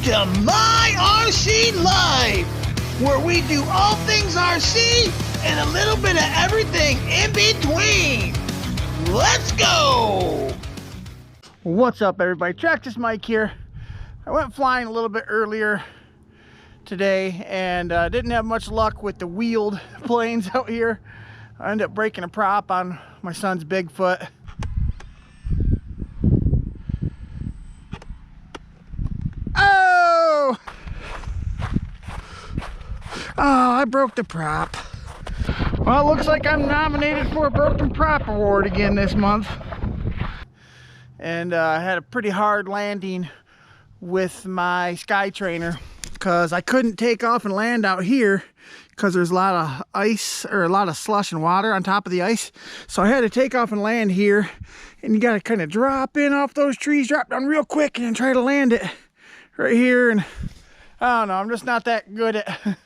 to My RC Life, where we do all things RC and a little bit of everything in between. Let's go! What's up, everybody? Tractus Mike here. I went flying a little bit earlier today and didn't have much luck with the wheeled planes out here. I ended up breaking a prop on my son's Bigfoot. Oh! Oh, I broke the prop. Well, it looks like I'm nominated for a broken prop award again this month. And I had a pretty hard landing with my Sky Trainer because I couldn't take off and land out here because there's a lot of ice, or a lot of slush and water on top of the ice. So I had to take off and land here, and you got to kind of drop in off those trees, drop down real quick, and then try to land it right here. And I don't know, I'm just not that good at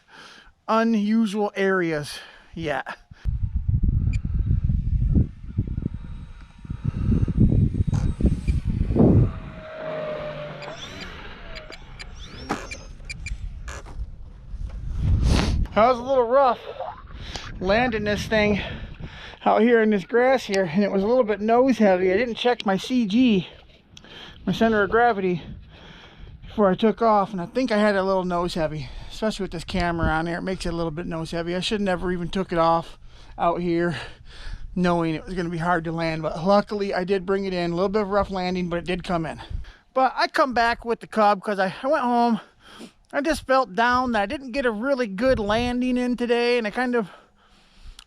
unusual areas yet. That was a little rough landing this thing out here in this grass here, and it was a little bit nose heavy. I didn't check my CG, my center of gravity, before I took off, and I think I had a little nose heavy, especially with this camera on there. It makes it a little bit nose heavy. I should never even took it off out here knowing it was going to be hard to land, but luckily I did bring it in. A little bit of a rough landing, but it did come in. But I come back with the Cub because I went home. I just felt down that I didn't get a really good landing in today, and I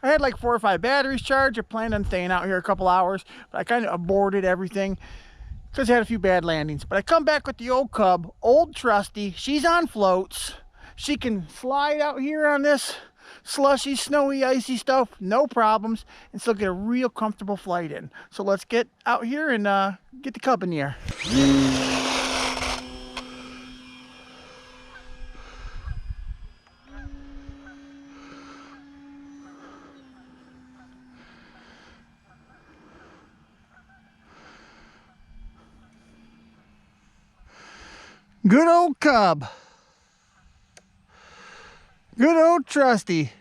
had like 4 or 5 batteries charged. I planned on staying out here a couple hours, but I kind of aborted everything because I had a few bad landings. But I come back with the old Cub, old trusty. She's on floats. She can slide out here on this slushy, snowy, icy stuff, no problems, and still get a real comfortable flight in. So let's get out here and get the Cub in the air. Good old Cub. Good old trusty.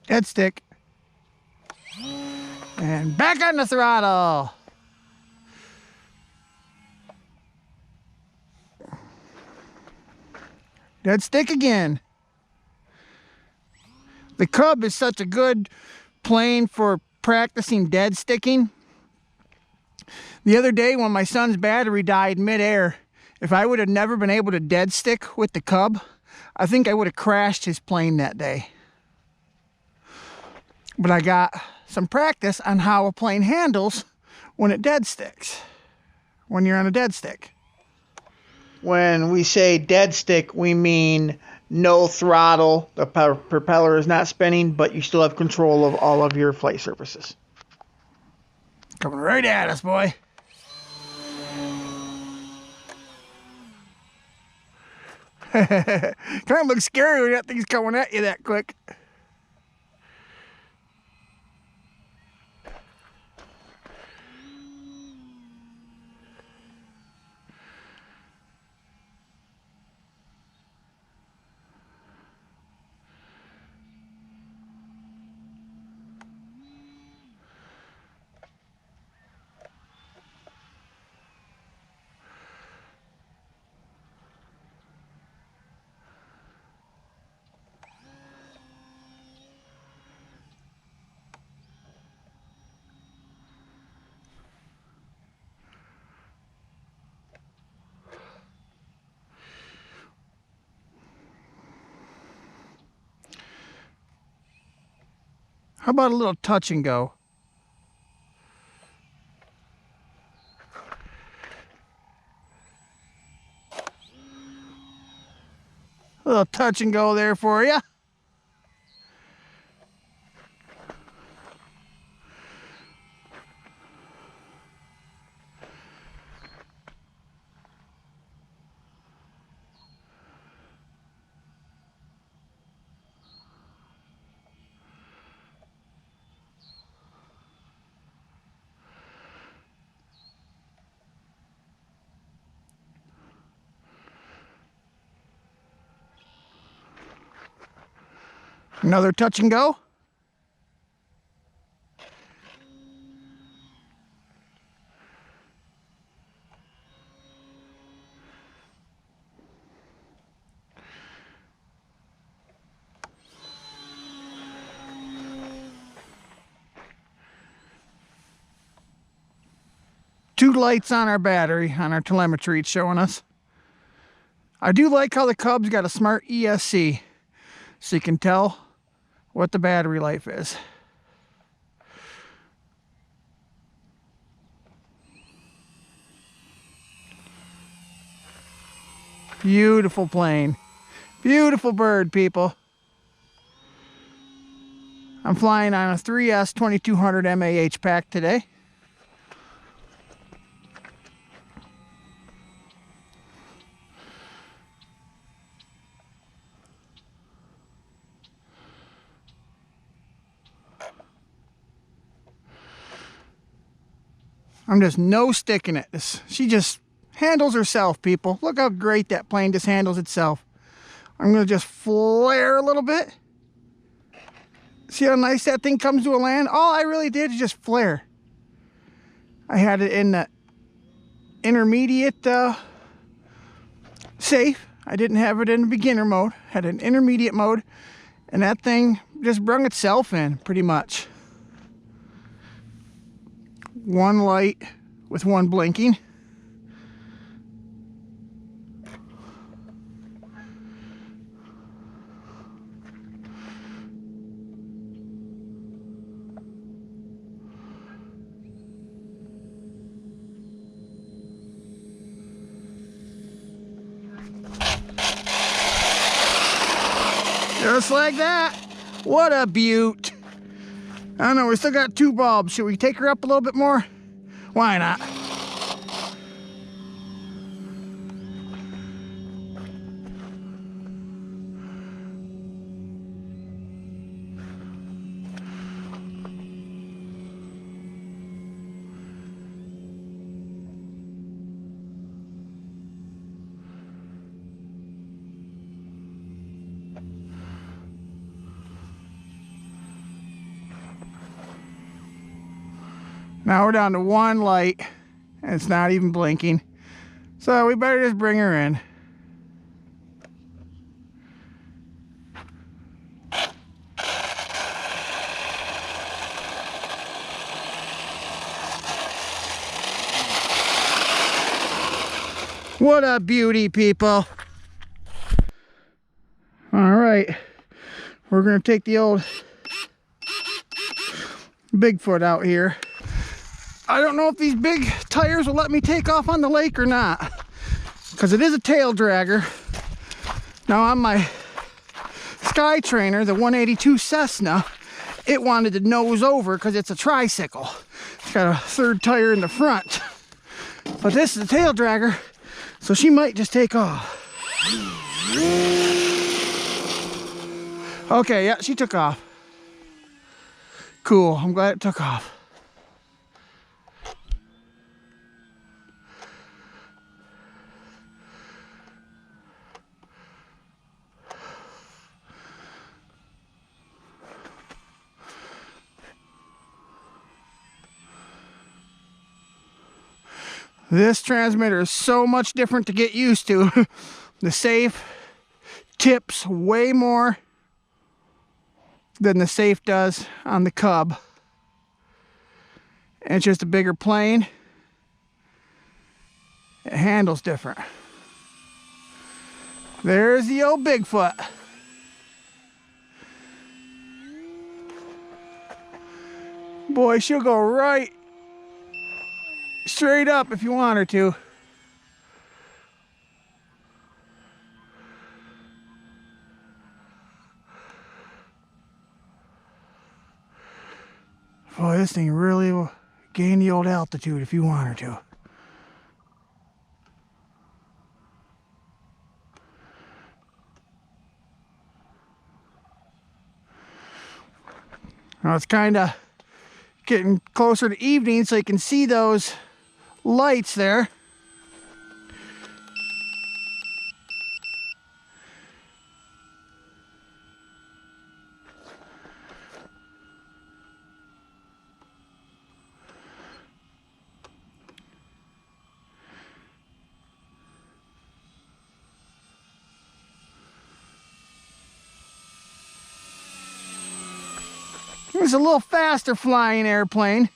Dead stick. And back on the throttle. Dead stick again. The Cub is such a good plane for practicing dead sticking. The other day when my son's battery died midair, if I would have never been able to dead stick with the Cub, I think I would have crashed his plane that day. But I got some practice on how a plane handles when it dead sticks, when you're on a dead stick. When we say dead stick, we mean no throttle, the propeller is not spinning, but you still have control of all of your flight surfaces. Coming right at us, boy. Kind of looks scary when that thing's coming at you that quick. How about a little touch and go? A little touch and go there for you. Another touch and go. Two lights on our battery, on our telemetry it's showing us. I do like how the Cub's got a smart ESC, so you can tell what the battery life is. Beautiful plane. Beautiful bird, people. I'm flying on a 3S 2200 MAH pack today. I'm just no sticking it. She just handles herself, people. Look how great that plane just handles itself. I'm going to just flare a little bit. See how nice that thing comes to a land? All I really did is just flare. I had it in the intermediate safe. I didn't have it in the beginner mode. Had an intermediate mode. And that thing just brung itself in, pretty much. One light with one blinking. Just like that. What a beaut. I don't know, we still got two bulbs. Should we take her up a little bit more? Why not? Now we're down to one light, and it's not even blinking. So we better just bring her in. What a beauty, people. All right, we're gonna take the old Bigfoot out here. I don't know if these big tires will let me take off on the lake or not, because it is a tail dragger. Now on my Sky Trainer, the 182 Cessna, it wanted to nose over because it's a tricycle. It's got a third tire in the front. But this is a tail dragger, so she might just take off. Okay, yeah, she took off. Cool, I'm glad it took off. This transmitter is so much different to get used to. The safe tips way more than the safe does on the Cub. And it's just a bigger plane. It handles different. There's the old Bigfoot. Boy, she'll go right straight up if you want her to. Boy, this thing really will gain the old altitude if you want her to. Now it's kind of getting closer to evening, so you can see those lights there. It's a little faster flying airplane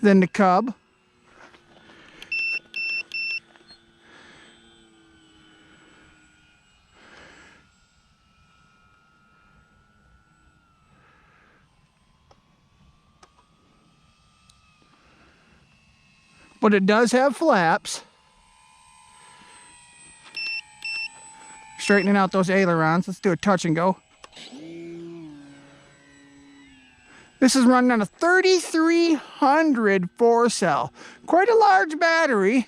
than the Cub. But it does have flaps. Straightening out those ailerons. Let's do a touch and go. This is running on a 3300 4-cell. Quite a large battery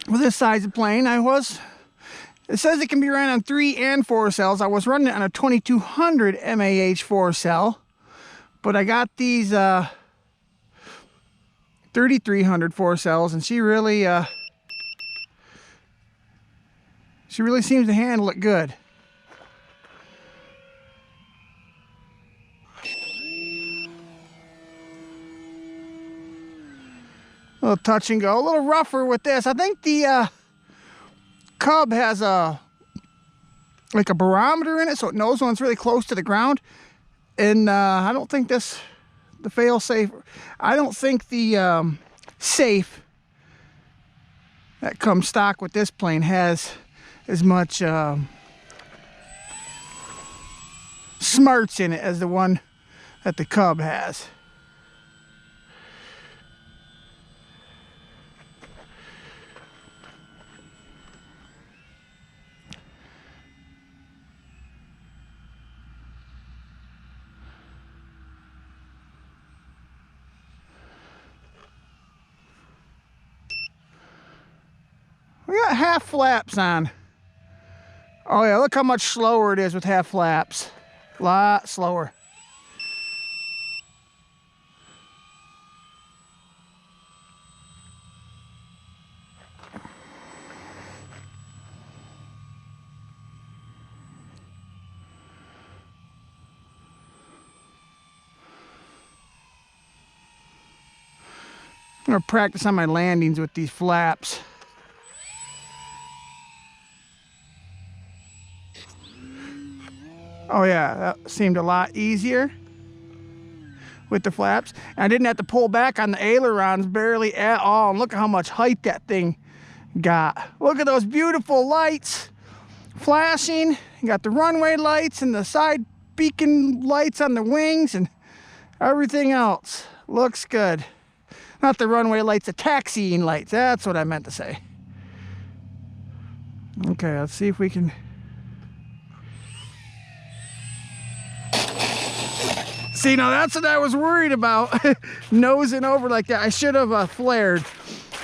for this size of plane. It says it can be run on 3 and 4 cells. I was running it on a 2200 mAh 4-cell, but I got these 3300 4-cells, and she really seems to handle it good. A little touch and go, a little rougher with this. I think the Cub has like a barometer in it, so it knows when it's really close to the ground. And I don't think the fail-safe, I don't think the safe that comes stock with this plane has as much smarts in it as the one that the Cub has. We got half flaps on. Oh yeah, look how much slower it is with half flaps. A lot slower. I'm gonna practice on my landings with these flaps. Oh yeah, that seemed a lot easier with the flaps. And I didn't have to pull back on the ailerons barely at all. And look at how much height that thing got. Look at those beautiful lights flashing. You got the runway lights and the side beacon lights on the wings and everything else. Looks good. Not the runway lights, the taxiing lights. That's what I meant to say. Okay, let's see if we can... See, now that's what I was worried about. Nosing over like that. I should have flared.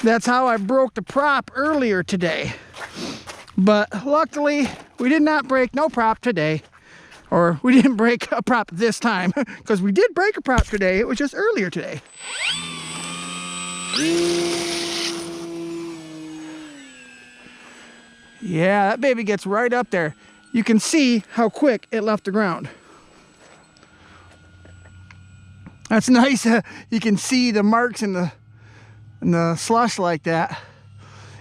That's how I broke the prop earlier today. But luckily, we did not break no prop today. Or we didn't break a prop this time. Because we did break a prop today. It was just earlier today. Yeah, that baby gets right up there. You can see how quick it left the ground. That's nice. You can see the marks in the slush like that.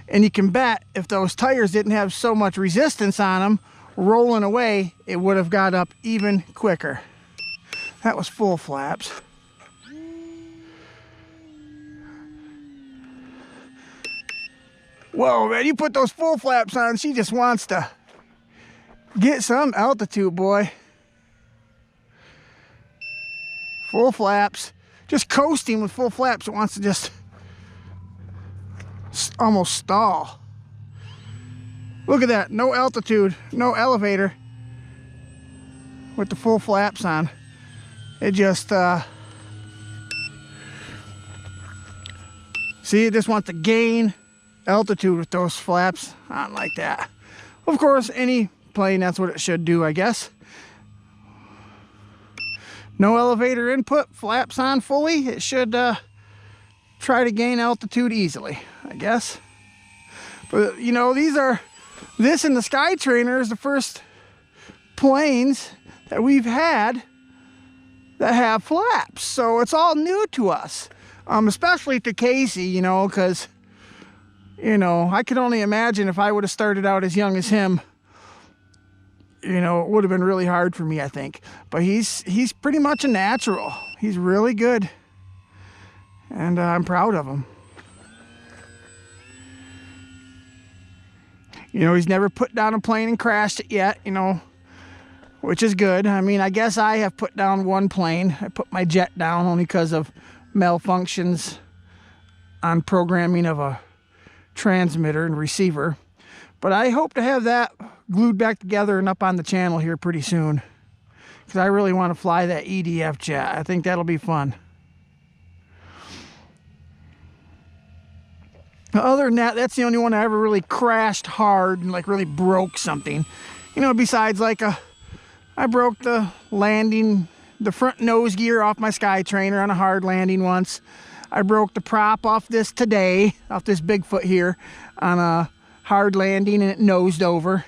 And you can bet if those tires didn't have so much resistance on them, rolling away, it would have got up even quicker. That was full flaps. Whoa, man, you put those full flaps on, she just wants to get some altitude, boy. Full flaps. Just coasting with full flaps. It wants to just almost stall. Look at that. No altitude, no elevator with the full flaps on. It just, see, it just wants to gain altitude with those flaps on like that. Of course, any plane, that's what it should do, I guess. No elevator input, flaps on fully. It should try to gain altitude easily, I guess. But you know, this and the Skytrainer is the first planes that we've had that have flaps. So it's all new to us, especially to Casey, you know, because, you know, I could only imagine if I would have started out as young as him, you know, it would have been really hard for me, I think. But he's pretty much a natural. He's really good. And I'm proud of him. You know, he's never put down a plane and crashed it yet, you know, which is good. I mean, I guess I have put down one plane. I put my jet down only because of malfunctions on programming of a transmitter and receiver. But I hope to have that glued back together and up on the channel here pretty soon. Because I really want to fly that EDF jet. I think that'll be fun. Other than that, that's the only one I ever really crashed hard and like really broke something. You know, besides like I broke the front nose gear off my Skytrainer on a hard landing once. I broke the prop off this today, off this Bigfoot here, on a hard landing, and it nosed over.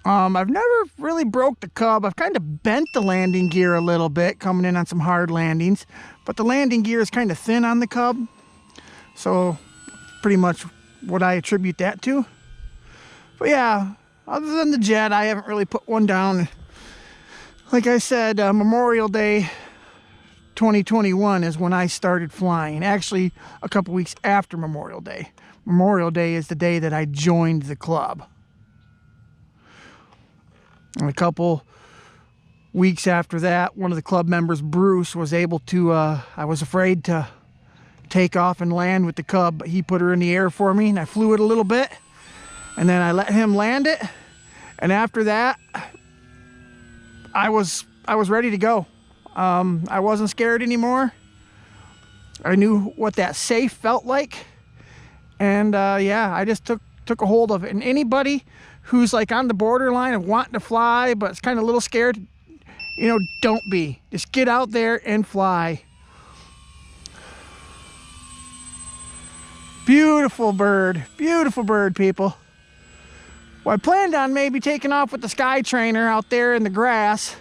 I've never really broke the Cub. I've kind of bent the landing gear a little bit coming in on some hard landings, but the landing gear is kind of thin on the Cub. So pretty much what I attribute that to. But yeah, other than the jet, I haven't really put one down. Like I said, Memorial Day 2021 is when I started flying. Actually, a couple weeks after Memorial Day. Memorial Day is the day that I joined the club. And a couple weeks after that, one of the club members, Bruce, was able to, I was afraid to take off and land with the Cub, but he put her in the air for me, and I flew it a little bit, and then I let him land it, and after that, I was ready to go. I wasn't scared anymore. I knew what that safe felt like, and yeah, I just took a hold of it. And anybody who's like on the borderline of wanting to fly but it's kind of a little scared, you know, don't be. Just get out there and fly. Beautiful bird, people. Well, I planned on maybe taking off with the Skytrainer out there in the grass,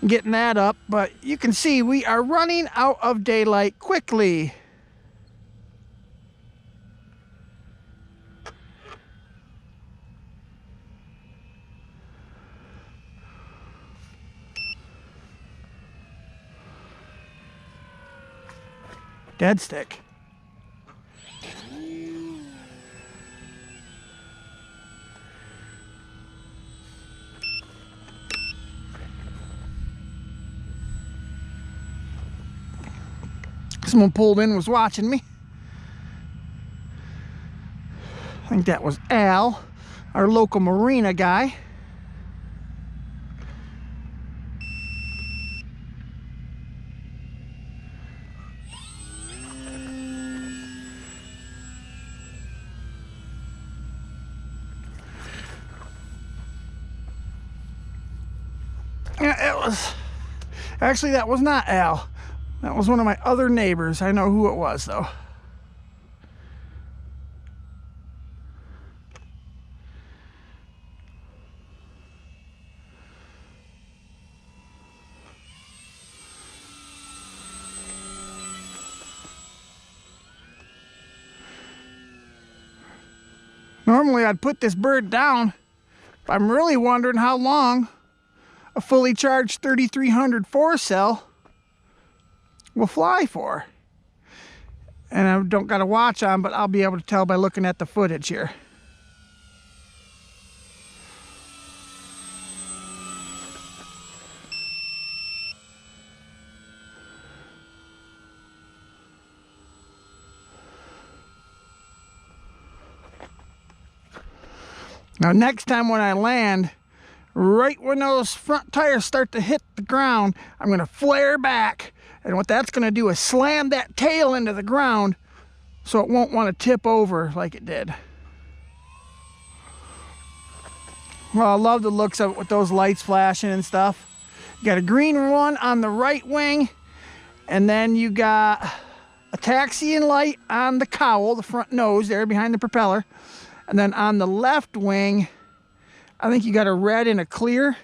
getting that up, but you can see we are running out of daylight quickly. Dead stick. Someone pulled in, was watching me. I think that was Al, our local marina guy. Yeah, it was, actually that was not Al. That was one of my other neighbors. I know who it was though. Normally I'd put this bird down, but I'm really wondering how long a fully charged 3300 4-cell will fly for. And I don't got a watch on, but I'll be able to tell by looking at the footage here. Now next time when I land, right when those front tires start to hit the ground, I'm going to flare back. And what that's going to do is slam that tail into the ground so it won't want to tip over like it did. Well, I love the looks of it with those lights flashing and stuff. You got a green one on the right wing, and then you got a taxiing light on the cowl, the front nose there behind the propeller. And then on the left wing, I think you got a red and a clear.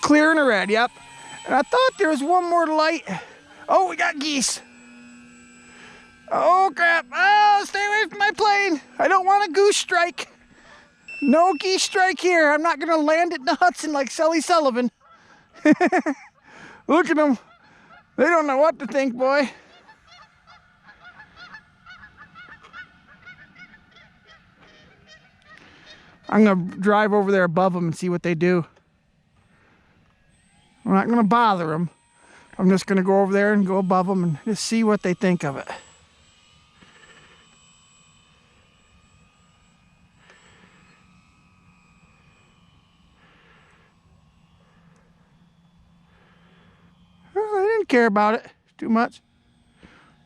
Clear and a red, yep. And I thought there was one more light. Oh, we got geese. Oh, crap. Oh, stay away from my plane. I don't want a goose strike. No geese strike here. I'm not going to land it in the Hudson like Sully Sullivan. Look at them. They don't know what to think, boy. I'm going to drive over there above them and see what they do. I'm not going to bother them. I'm just going to go over there and go above them and just see what they think of it. Well, they didn't care about it too much.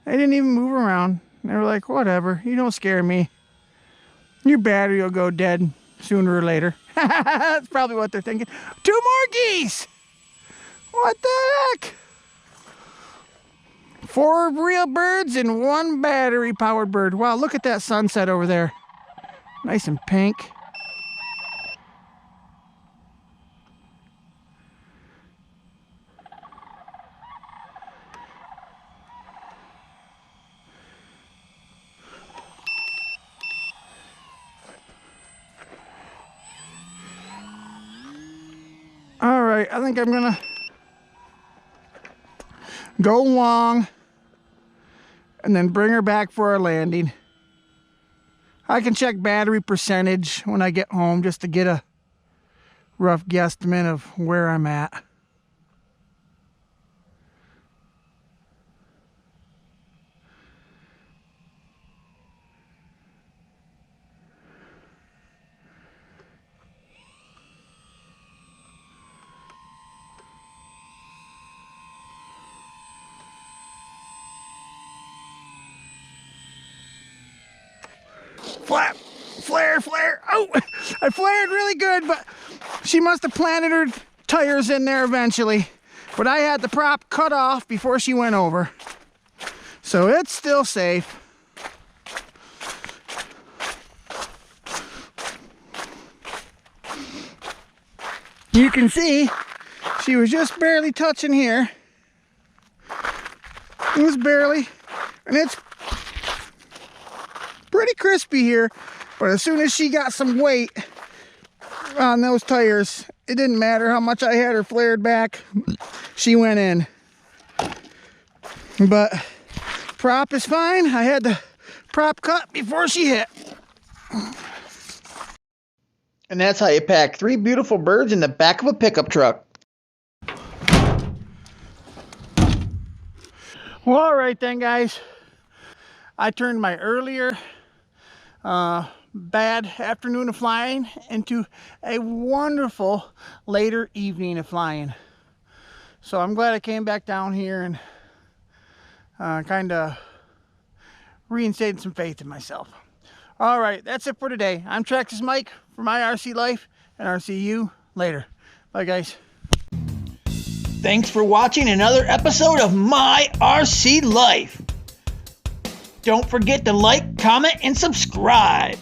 They didn't even move around. They were like, whatever, you don't scare me. Your battery will go dead sooner or later. That's probably what they're thinking. 2 more geese! What the heck? 4 real birds and 1 battery-powered bird. Wow, look at that sunset over there. Nice and pink. All right, I think I'm gonna go long and then bring her back for our landing. I can check battery percentage when I get home just to get a rough guesstimate of where I'm at. Flap, flare, flare. Oh, I flared really good, but she must have planted her tires in there eventually. But I had the prop cut off before she went over. So it's still safe. You can see she was just barely touching here. It was barely, and it's pretty crispy here, but as soon as she got some weight on those tires, it didn't matter how much I had her flared back, she went in. But prop is fine. I had the prop cut before she hit. And that's how you pack 3 beautiful birds in the back of a pickup truck. Well, all right then, guys. I turned my earlier bad afternoon of flying into a wonderful later evening of flying. So I'm glad I came back down here and kind of reinstated some faith in myself. All right, that's it for today. I'm Traxxas Mike for my RC Life, and I'll see you later. Bye, guys. Thanks for watching another episode of My RC Life. Don't forget to like, comment, and subscribe.